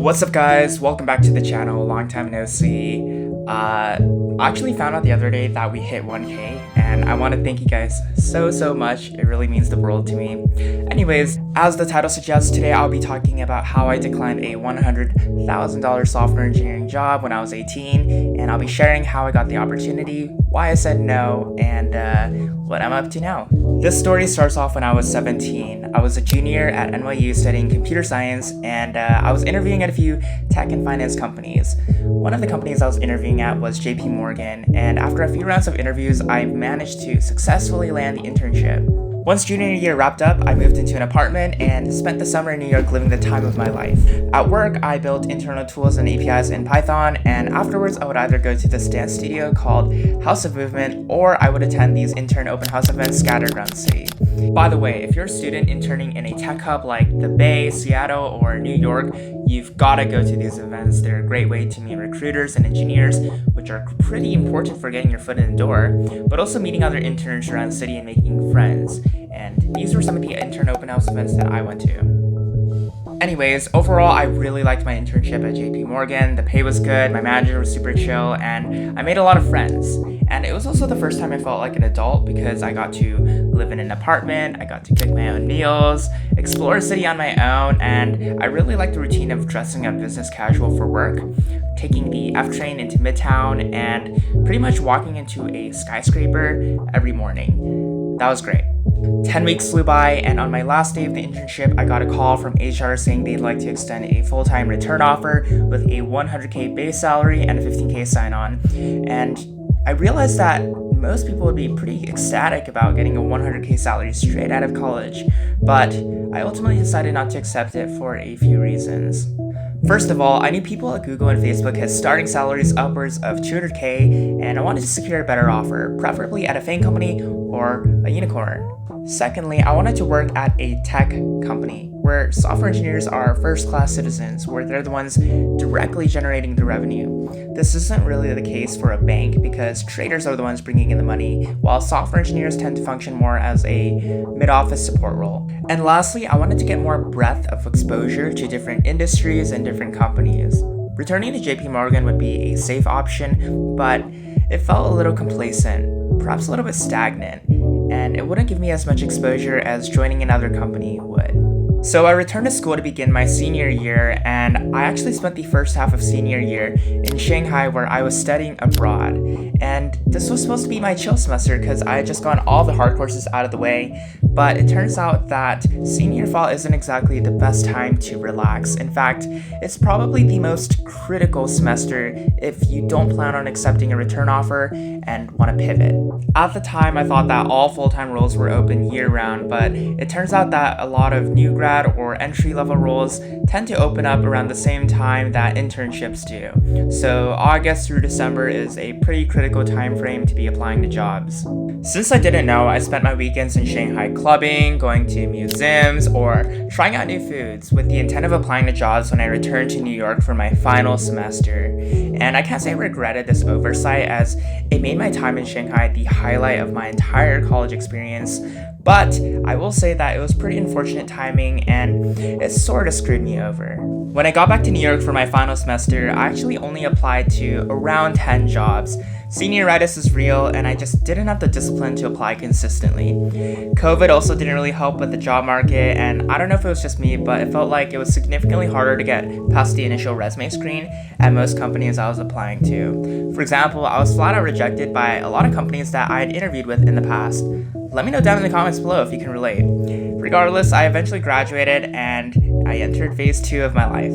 What's up, guys? Welcome back to the channel. Long time no see. I actually found out the other day that we hit 1K, and I want to thank you guys so much. It really means the world to me. Anyways, as the title suggests, today I'll be talking about how I declined a $100,000 software engineering job when I was 18, and I'll be sharing how I got the opportunity, why I said no, and what I'm up to now. This story starts off when I was 17. I was a junior at NYU studying computer science, and I was interviewing at a few tech and finance companies. One of the companies I was interviewing at was JP Morgan, and after a few rounds of interviews, I managed to successfully land the internship. Once junior year wrapped up, I moved into an apartment and spent the summer in New York living the time of my life. At work, I built internal tools and APIs in Python, and afterwards I would either go to this dance studio called House of Movement, or I would attend these intern open house events scattered around the city. By the way, if you're a student interning in a tech hub like the Bay, Seattle, or New York, you've gotta go to these events. They're a great way to meet recruiters and engineers, which are pretty important for getting your foot in the door, but also meeting other interns around the city and making friends. And these were some of the intern open house events that I went to. Anyways, overall, I really liked my internship at JP Morgan. The pay was good, my manager was super chill, and I made a lot of friends. And it was also the first time I felt like an adult because I got to live in an apartment, I got to cook my own meals, explore a city on my own, and I really liked the routine of dressing up business casual for work, taking the F train into Midtown, and pretty much walking into a skyscraper every morning. That was great. 10 weeks flew by, and on my last day of the internship, I got a call from HR saying they'd like to extend a full-time return offer with a $100K base salary and a $15K sign-on. And I realized that most people would be pretty ecstatic about getting a $100K salary straight out of college, but I ultimately decided not to accept it for a few reasons. First of all, I knew people at Google and Facebook had starting salaries upwards of $200K, and I wanted to secure a better offer, preferably at a FANG company or a unicorn. Secondly, I wanted to work at a tech company where software engineers are first-class citizens, where they're the ones directly generating the revenue. This isn't really the case for a bank because traders are the ones bringing in the money, while software engineers tend to function more as a mid-office support role. And lastly, I wanted to get more breadth of exposure to different industries and different companies. Returning to JP Morgan would be a safe option, but it felt a little complacent, perhaps a little bit stagnant, and it wouldn't give me as much exposure as joining another company would. So I returned to school to begin my senior year, and I actually spent the first half of senior year in Shanghai where I was studying abroad. And this was supposed to be my chill semester because I had just gotten all the hard courses out of the way, but it turns out that senior fall isn't exactly the best time to relax. In fact, it's probably the most critical semester if you don't plan on accepting a return offer and want to pivot. At the time, I thought that all full-time roles were open year-round, but it turns out that a lot of new grad or entry-level roles tend to open up around the same time that internships do. So August through December is a pretty critical time frame to be applying to jobs. Since I didn't know, I spent my weekends in Shanghai clubbing, going to museums, or trying out new foods with the intent of applying to jobs when I returned to New York for my final semester. And I can't say I regretted this oversight as it made my time in Shanghai the highlight of my entire college experience, but I will say that it was pretty unfortunate timing and it sort of screwed me over. When I got back to New York for my final semester, I actually only applied to around 10 jobs. Senioritis is real, and I just didn't have the discipline to apply consistently. COVID also didn't really help with the job market, and I don't know if it was just me, but it felt like it was significantly harder to get past the initial resume screen at most companies I was applying to. For example, I was flat out rejected by a lot of companies that I had interviewed with in the past. Let me know down in the comments below if you can relate. Regardless, I eventually graduated and I entered phase 2 of my life.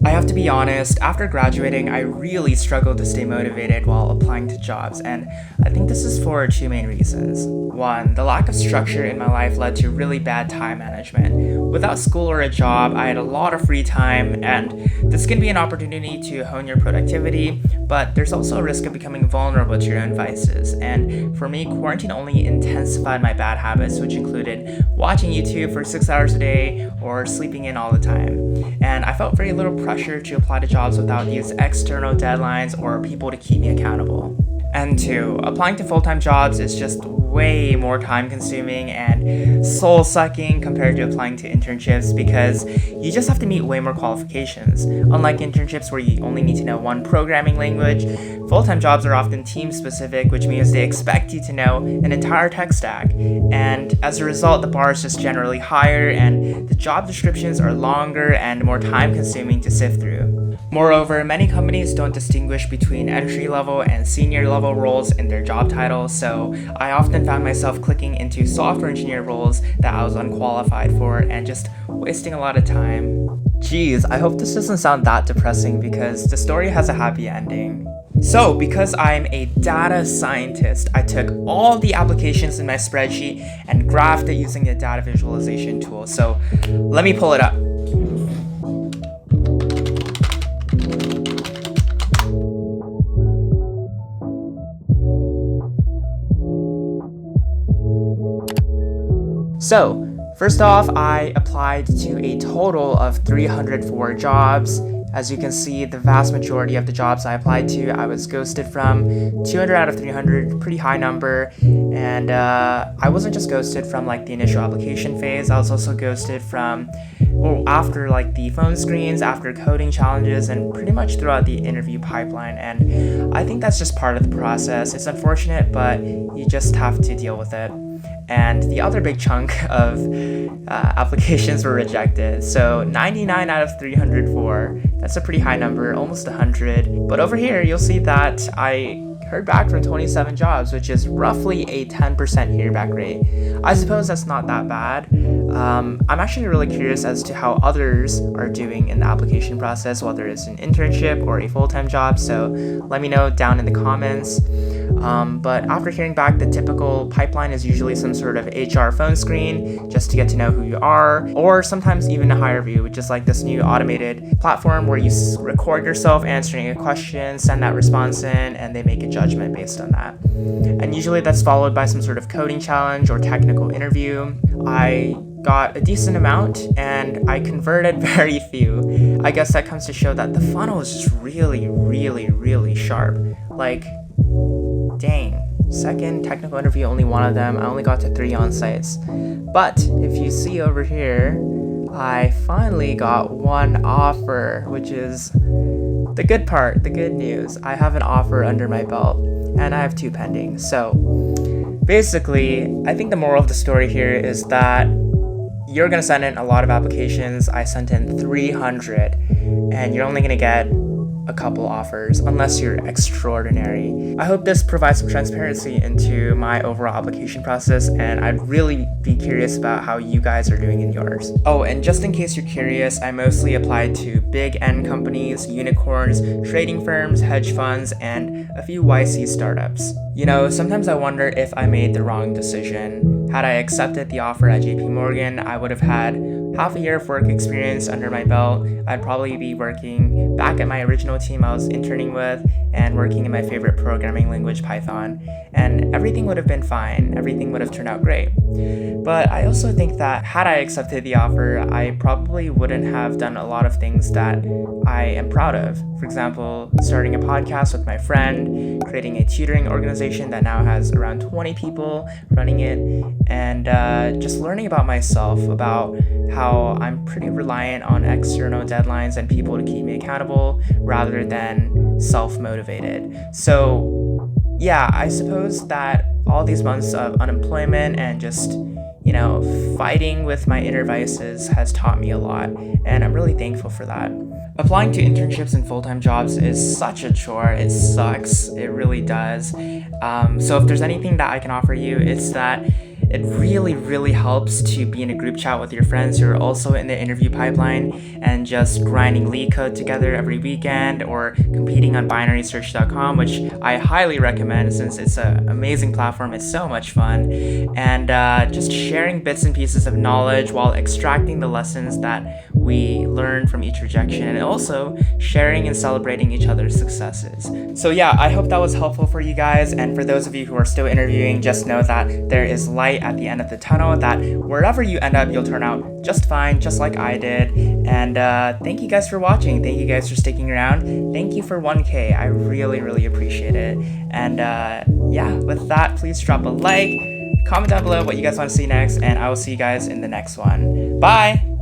I have to be honest, after graduating, I really struggled to stay motivated while applying to jobs, and I think this is for two main reasons. One, the lack of structure in my life led to really bad time management. Without school or a job, I had a lot of free time, and this can be an opportunity to hone your productivity, but there's also a risk of becoming vulnerable to your own vices. And for me, quarantine only intensified my bad habits, which included watching YouTube for 6 hours a day or sleeping in all the time. And I felt very little pressure to apply to jobs without these external deadlines or people to keep me accountable. And two, applying to full-time jobs is just way more time-consuming and soul-sucking compared to applying to internships because you just have to meet way more qualifications. Unlike internships where you only need to know one programming language, full-time jobs are often team-specific, which means they expect you to know an entire tech stack. And as a result, the bar is just generally higher and the job descriptions are longer and more time-consuming to sift through. Moreover, many companies don't distinguish between entry-level and senior-level roles in their job title, so I often found myself clicking into software engineer roles that I was unqualified for and just wasting a lot of time. Jeez, I hope this doesn't sound that depressing because the story has a happy ending. So, because I'm a data scientist, I took all the applications in my spreadsheet and graphed it using the data visualization tool. So, let me pull it up. So, first off, I applied to a total of 304 jobs. As you can see, the vast majority of the jobs I applied to, I was ghosted from. 200 out of 300, pretty high number. And I wasn't just ghosted from like the initial application phase, I was also ghosted from after like the phone screens, after coding challenges, and pretty much throughout the interview pipeline. And I think that's just part of the process. It's unfortunate, but you just have to deal with it. And the other big chunk of applications were rejected. So 99 out of 304, that's a pretty high number, almost 100. But over here, you'll see that I heard back from 27 jobs, which is roughly a 10% hearback rate. I suppose that's not that bad. I'm actually really curious as to how others are doing in the application process, whether it's an internship or a full-time job, so let me know down in the comments. But after hearing back, the typical pipeline is usually some sort of HR phone screen just to get to know who you are, or sometimes even a hire view, which is like this new automated platform where you record yourself answering a question, send that response in, and they make a judgment based on that. And usually that's followed by some sort of coding challenge or technical interview. I got a decent amount and I converted very few. I guess that comes to show that the funnel is just really sharp. Like, dang, second technical interview, only one of them. I only got to 3 on-sites. But if you see over here, I finally got one offer, which is the good part, the good news. I have an offer under my belt and I have 2 pending. So basically, I think the moral of the story here is that you're gonna send in a lot of applications. I sent in 300 and you're only gonna get a couple offers unless you're extraordinary. I hope this provides some transparency into my overall application process, and I'd really be curious about how you guys are doing in yours. Oh, and just in case you're curious, I mostly applied to big N companies, unicorns, trading firms, hedge funds, and a few YC startups. You know, sometimes I wonder if I made the wrong decision. Had I accepted the offer at JP Morgan, I would have had half a year of work experience under my belt. I'd probably be working back at my original team I was interning with and working in my favorite programming language, Python, and everything would have been fine. Everything would have turned out great. But I also think that had I accepted the offer, I probably wouldn't have done a lot of things that I am proud of. For example, starting a podcast with my friend, creating a tutoring organization that now has around 20 people running it, and just learning about myself, about how I'm pretty reliant on external deadlines and people to keep me accountable rather than self-motivated. So yeah, I suppose that all these months of unemployment and just, you know, fighting with my inner vices has taught me a lot, and I'm really thankful for that. Applying to internships and full-time jobs is such a chore. It sucks. It really does. So if there's anything that I can offer you, it's that it really helps to be in a group chat with your friends who are also in the interview pipeline and just grinding lead code together every weekend or competing on binarysearch.com, which I highly recommend since it's an amazing platform. It's so much fun. And just sharing bits and pieces of knowledge while extracting the lessons that we learn from each rejection, and also sharing and celebrating each other's successes. So yeah, I hope that was helpful for you guys, and for those of you who are still interviewing, just know that there is light at the end of the tunnel, that wherever you end up, you'll turn out just fine, just like I did. And thank you guys for watching. Thank you guys for sticking around. Thank you for 1K. I really, really appreciate it. And yeah, with that, please drop a like, comment down below what you guys want to see next, and I will see you guys in the next one. Bye!